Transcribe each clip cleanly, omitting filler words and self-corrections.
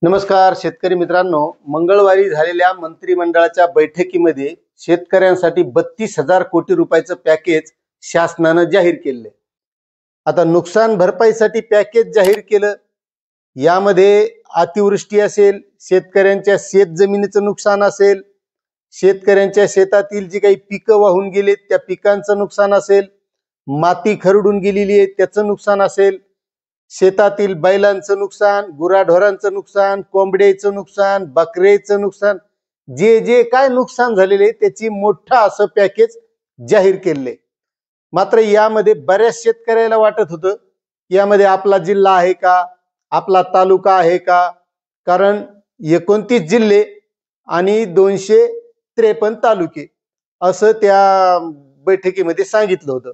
नमस्कार शेतकरी मित्रांनो, मंगळवारी झालेल्या मंत्रिमंडळाच्या बैठकीमध्ये शेतकऱ्यांसाठी 32,000 कोटी रुपयाचं पॅकेज शासनानं जाहीर केले। आता नुकसान भरपाईसाठी पॅकेज जाहीर केलं। यामध्ये अतिवृष्टी असेल, शेतकऱ्यांच्या शेतजमिनीचं नुकसान असेल, शेतकऱ्यांच्या शेतातील जी काही पिकं वाहून गेलेत त्या पिकांचं नुकसान असेल, माती खरडून गेलेली आहे त्याचं नुकसान असेल, शेतातील बैलांचं नुकसान, गुराढोरांचं नुकसान, कोंबड्याचं नुकसान, बकऱ्याचं नुकसान, जे जे काय नुकसान झालेले त्याची मोठा असं पॅकेज जाहीर केले। मात्र यामध्ये बऱ्याच शेतकऱ्याला वाटत होतं यामध्ये आपला जिल्हा आहे का, आपला तालुका आहे का, कारण 29 जिल्हे आणि 253 तालुके असं त्या बैठकीमध्ये सांगितलं होतं।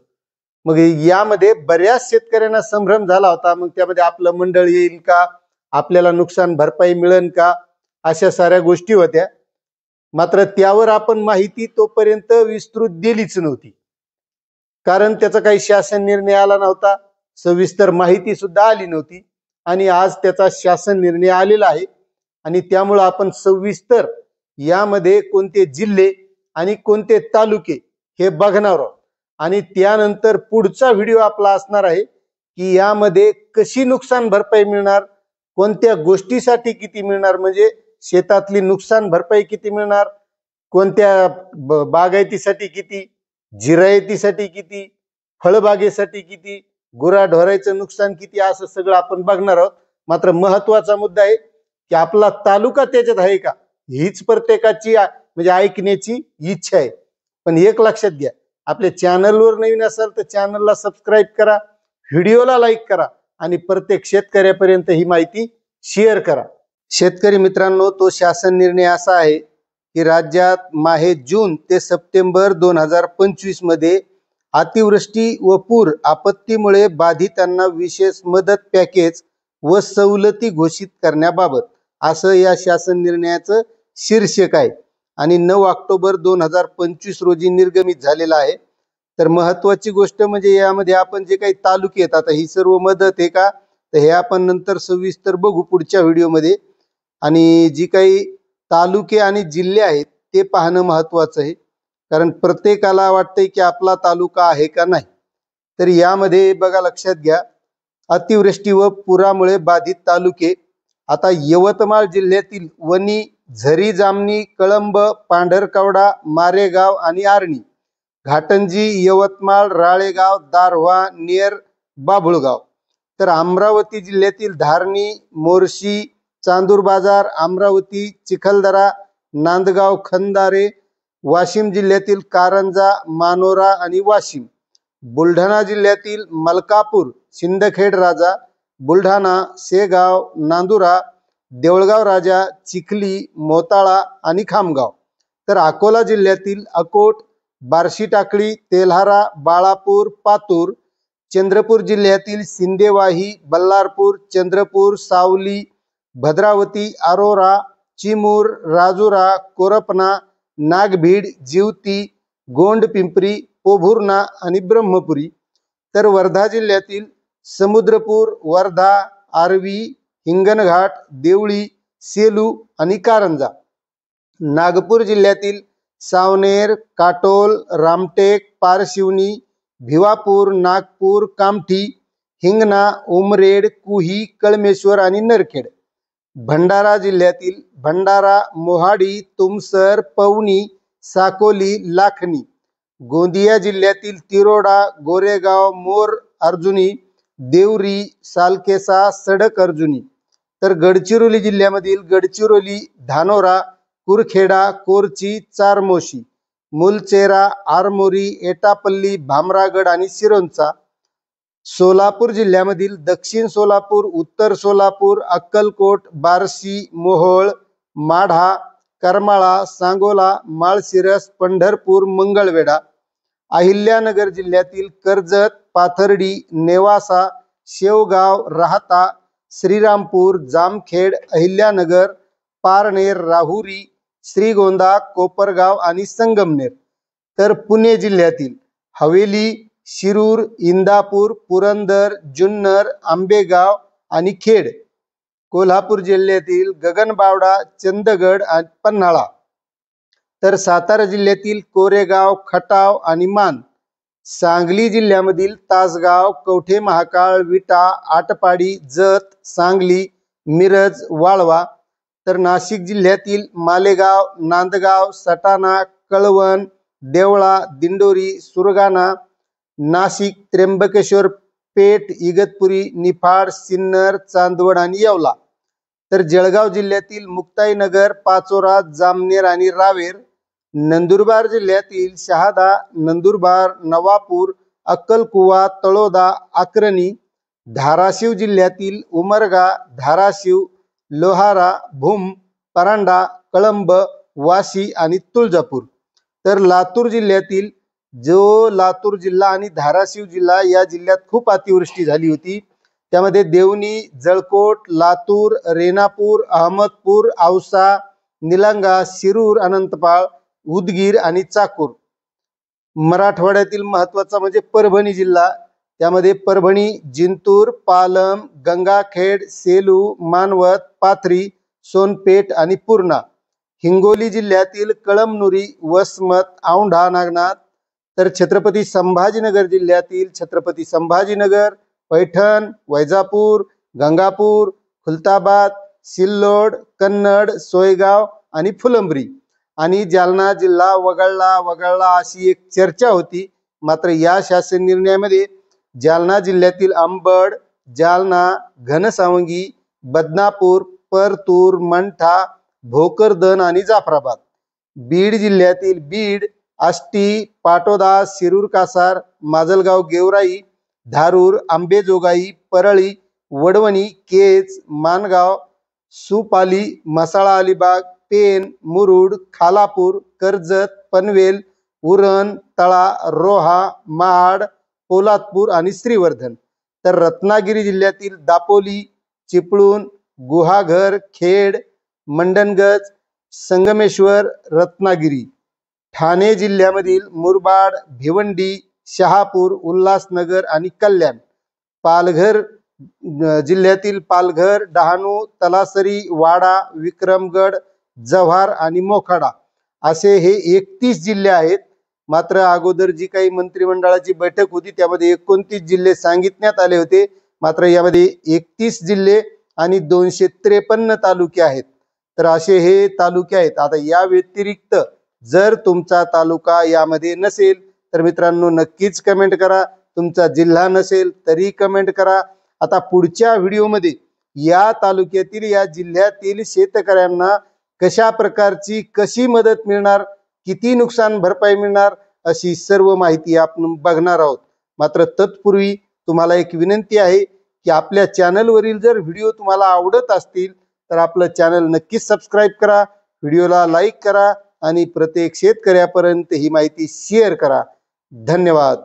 मग यामध्ये बऱ्याच शेतकऱ्यांना संभ्रम झाला होता। मग त्यामध्ये आपलं मंडळ येईल का, आपल्याला नुकसान भरपाई मिळेल का, अशा साऱ्या गोष्टी होत्या। मात्र त्यावर आपण माहिती तोपर्यंत विस्तृत दिलीच नव्हती, कारण त्याचा काही शासन निर्णय आला नव्हता, सविस्तर माहिती सुद्धा आली नव्हती। आणि आज त्याचा शासन निर्णय आलेला आहे आणि त्यामुळे आपण सविस्तर यामध्ये कोणते जिल्हे आणि कोणते तालुके हे बघणार आहोत। आणि त्यानंतर पुढचा व्हिडिओ आपला असणार आहे की यामध्ये कशी नुकसान भरपाई मिळणार, कोणत्या गोष्टीसाठी किती मिळणार, म्हणजे शेतातली नुकसान भरपाई किती मिळणार, कोणत्या बागायतीसाठी किती, जिरायतीसाठी किती, फळबागेसाठी किती, गुराढोराचं नुकसान किती, असं सगळं आपण बघणार आहोत। मात्र महत्वाचा मुद्दा आहे की आपला तालुका त्याच्यात आहे का, हीच प्रत्येकाची म्हणजे ऐकण्याची इच्छा आहे। पण एक लक्षात घ्या, आपल्या चॅनलवर नवीन असाल तर चॅनलला सबस्क्राईब करा, व्हिडिओला लाईक करा आणि प्रत्येक शेतकऱ्यापर्यंत ही माहिती शेअर करा। शेतकरी मित्रांनो, तो शासन निर्णय असा आहे की राज्यात माहे जून ते सप्टेंबर 2025 मध्ये अतिवृष्टी व पूर आपत्तीमुळे बाधितांना विशेष मदत पॅकेज व सवलती घोषित करण्याबाबत असं या शासन निर्णयाचं शीर्षक आहे आणि 9 ऑक्टोबर 2025 रोजी निर्गमित झालेला आहे। तर महत्वाची गोष्ट म्हणजे यामध्ये आपण जे काही तालुके आहेत, आता ही सर्व मदत आहे का, तर हे आपण नंतर सविस्तर बघू पुढच्या व्हिडिओमध्ये। आणि जी काही तालुके आणि जिल्हे आहेत ते पाहणं महत्वाचं आहे, कारण प्रत्येकाला वाटतंय की आपला तालुका आहे का नाही। तर यामध्ये बघा, लक्षात घ्या, अतिवृष्टी व पुरामुळे बाधित तालुके। आता यवतमाळ जिल्ह्यातील वणी, झरी जामणी, कळंब, पांढरकवडा, मारेगाव आणि आर्णी, घाटंजी, यवतमाळ, राळेगाव, दारव्हा, नेर, बाभुळगाव। तर अमरावती जिल्ह्यातील धारणी, मोर्शी, चांदूर बाजार, अमरावती, चिखलदरा, नांदगाव, खंदारे, वाशिम जिल्ह्यातील कारंजा, मानोरा आणि वाशिम, बुलढाणा जिल्ह्यातील मलकापूर, सिंदखेड राजा, बुलढाणा, शेगाव, नांदुरा, देवळगाव राजा, चिखली, मोताळा आणि खामगाव। तर अकोला जिल्ह्यातील अकोट, बार्शी टाकळी, तेल्हारा, बाळापूर, पातूर, चंद्रपूर जिल्ह्यातील सिंदेवाही, बल्लारपूर, चंद्रपूर, सावली, भद्रावती, अरोरा, चिमूर, राजुरा, कोरपना, नागभीड, जिवती, गोंडपिंपरी, पोभुर्णा आणि ब्रह्मपुरी। तर वर्धा जिल्ह्यातील समुद्रपूर, वर्धा, आर्वी, हिंगणघाट, देवळी, सेलू आणि कारंजा। नागपूर जिल्ह्यातील सावनेर, काटोल, रामटेक, पारशिवनी, भिवापूर, नागपूर, कामठी, हिंगणा, उमरेड, कुही, कळमेश्वर आणि नरखेड। भंडारा जिल्ह्यातील भंडारा, मोहाडी, तुमसर, पवनी, साकोली, लाखनी। गोंदिया जिल्ह्यातील तिरोडा, गोरेगाव, मोर अर्जुनी, देवरी, सालकेसा, सडक अर्जुनी। तर गडचिरोली जिल्ह्यामधील गडचिरोली, धानोरा, कुरखेडा, कोरची, चारमोशी, मुलचेरा, आरमोरी, एटापल्ली, भामरागड आणि सिरोंचा। सोलापूर जिल्ह्यामधील दक्षिण सोलापूर, उत्तर सोलापूर, अक्कलकोट, बार्शी, मोहोळ, माढा, करमाळा, सांगोला, माळशिरस, पंढरपूर, मंगळवेढा। अहिल्यानगर जिल्ह्यातील कर्जत, पाथर्डी, नेवासा, शेवगाव, राहता, श्रीरामपूर, जामखेड, अहिल्यानगर, पारनेर, राहुरी, श्रीगोंदा, कोपरगाव आणि संगमनेर। तर पुणे जिल्ह्यातील हवेली, शिरूर, इंदापूर, पुरंदर, जुन्नर, आंबेगाव आणि खेड। कोल्हापूर जिल्ह्यातील गगनबावडा, चंदगड आणि पन्हाळा, तर सातारा जिल्ह्यातील कोरेगाव, खटाव आणि मान, सांगली जिल्ह्यामधील तासगाव, कवठे महाकाळ, विटा, आटपाडी, जत, सांगली, मिरज, वाळवा, तर नाशिक जिल्ह्यातील मालेगाव, नांदगाव, सटाणा, कळवण, देवळा, दिंडोरी, सुरगाणा, नाशिक, त्र्यंबकेश्वर, पेठ, इगतपुरी, निफाड, सिन्नर, चांदवड आणि येवला, तर जळगाव जिल्ह्यातील मुक्ताईनगर, पाचोरा, जामनेर आणि रावेर, नंदुरबार जिल्ह्यातील शहादा, नंदुरबार, नवापूर, अक्कलकुवा, तळोदा, अक्राणी, धाराशिव जिल्ह्यातील उमरगा, धाराशिव, लोहारा, भूम, परांडा, कळंब, वाशी आणि तुळजापूर, तर लातूर जिल्ह्यातील लातूर जिल्हा आणि धाराशिव जिल्हा या जिल्ह्यात खूप अतिवृष्टी झाली होती, त्यामध्ये देवणी, जळकोट, लातूर, रेणापूर, अहमदपूर, औसा, निलंगा, शिरूर, अनंतपाळ, उदगीर आणि चाकूर. मराठवाड्यातील महत्त्वाचा म्हणजे परभणी जिल्हा, त्यामध्ये परभणी, जिंतूर, पालम, गंगाखेड, सेलू, मानवत, पाथरी, सोनपेठ आणि पूर्णा. हिंगोली जिल्ह्यातील कळमनुरी, वसमत, औंढा नागनाथ, तर छत्रपती संभाजीनगर जिल्ह्यातील छत्रपती संभाजीनगर, पैठण, वैजापूर, गंगापूर, खुलताबाद, सिल्लोड, कन्नड, सोयगाव आणि फुलंब्री, आणि जालना जिल्हा वगळला अशी एक चर्चा होती. मात्र या शासन निर्णयामध्ये जालना जिल्ह्यातील अंबड, जालना, घनसावंगी, बदनापूर, परतूर, मंठा, भोकरदन आणि जाफराबाद. बीड जिल्ह्यातील बीड, आष्टी, पाटोदा, शिरूर कासार, माजलगाव, गेवराई, धारूर, आंबेजोगाई, परळी, वडवणी, केज, मानगाव, सुपाली, मसाळा अलिबाग, पेन, मुरुड, खालापूर, कर्जत, पनवेल, उरण, तळा, रोहा, महाड, पोलादपूर आणि श्रीवर्धन. तर रत्नागिरी जिल्ह्यातील दापोली, चिपळूण, गुहागर, खेड, मंडणगड, संगमेश्वर, रत्नागिरी. ठाणे जिल्ह्यामधील मुरबाड, भिवंडी, शहापूर, उल्हासनगर आणि कल्याण. पालघर जिल्ह्यातील पालघर, डहाणू, तलासरी, वाडा, विक्रमगड, जव्हार आणि मोखाडा असे हे 31 जिल्हे आहेत. मात्र अगोदर जी काही मंत्रिमंडळाची बैठक होती त्यामध्ये 29 जिल्हे सांगितण्यात आले होते, मात्र यामध्ये 31 जिल्हे आणि 253 तालुके आहेत. तर असे हे तालुके आहेत. आता या व्यतिरिक्त जर तुमचा तालुका यामध्ये नसेल तर मित्रांनो नक्कीच कमेंट करा. तुमचा जिल्हा नसेल तरी कमेंट करा. आता पुढच्या व्हिडिओमध्ये या तालुक्यातील या जिल्ह्यातील शेतकऱ्यांना कशा प्रकारची कशी मदत मिळणार, किती नुकसान भरपाई मिळणार अशी सर्व माहिती आपण बघणार आहोत. मात्र तत्पूर्वी तुम्हाला एक विनंती आहे की आपल्या चॅनलवरील जर व्हिडिओ तुम्हाला आवडत असतील तर आपलं चॅनल नक्कीच सबस्क्राईब करा, व्हिडिओला लाईक करा आणि प्रत्येक शेतकऱ्यापर्यंत ही माहिती शेअर करा. धन्यवाद.